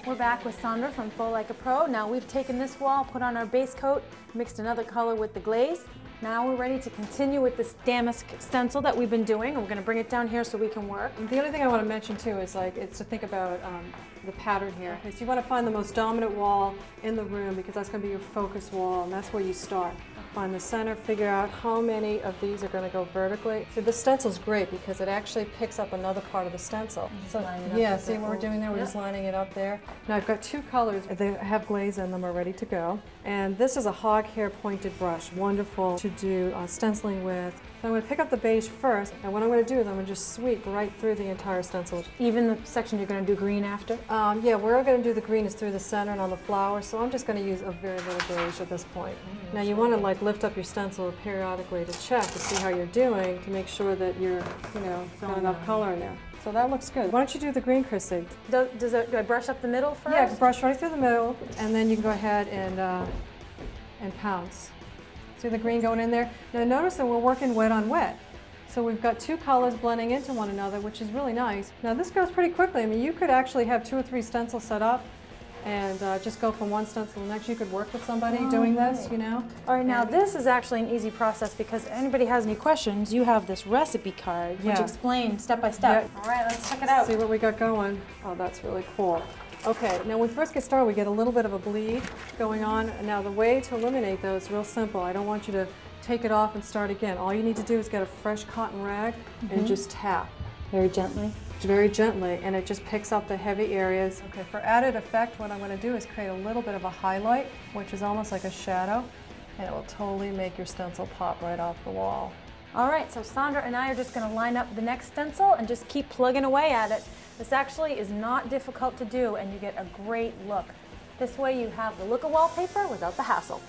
We're back with Sandra from Flow Like a Pro. Now we've taken this wall, put on our base coat, mixed another color with the glaze. Now we're ready to continue with this damask stencil that we've been doing. We're going to bring it down here so we can work. The other thing I want to mention too is it's to think about the pattern here. Okay, so you want to find the most dominant wall in the room because that's going to be your focus wall, and that's where you start. Find the center, figure out how many of these are going to go vertically. So this stencil is great because it actually picks up another part of the stencil. So yeah, see what we're doing there? We're just lining it up there. Now I've got two colors. They have glaze in them, are ready to go. And this is a hog hair pointed brush, wonderful to do stenciling with. So I'm going to pick up the beige first, and what I'm going to do is I'm going to just sweep right through the entire stencil. Even the section you're going to do green after? Yeah, where I'm going to do the green is through the center and on the flower, so I'm just going to use a very little beige at this point. Now you want to lift up your stencil periodically to check to see how you're doing, to make sure that you're, got enough color in there. So that looks good. Why don't you do the green, Chrissy? Do I brush up the middle first? Yeah, brush right through the middle, and then you can go ahead and pounce. See the green going in there? Now notice that we're working wet on wet. So we've got two colors blending into one another, which is really nice. Now this goes pretty quickly. I mean, you could actually have 2 or 3 stencils set up and just go from one stencil to the next. You could work with somebody doing this, All right, now this is actually an easy process because if anybody has any questions, you have this recipe card which explains step by step. Yeah. All right, let's check it out. See what we got going. Oh, that's really cool. Okay, now when we first get started, we get a little bit of a bleed going on. Now the way to eliminate those is real simple. I don't want you to take it off and start again. All you need to do is get a fresh cotton rag and just tap. Very gently? Very gently, and it just picks up the heavy areas. Okay, for added effect, what I'm going to do is create a little bit of a highlight, which is almost like a shadow, and it will totally make your stencil pop right off the wall. All right, so Sandra and I are just going to line up the next stencil and just keep plugging away at it. This actually is not difficult to do, and you get a great look. This way you have the look of wallpaper without the hassle.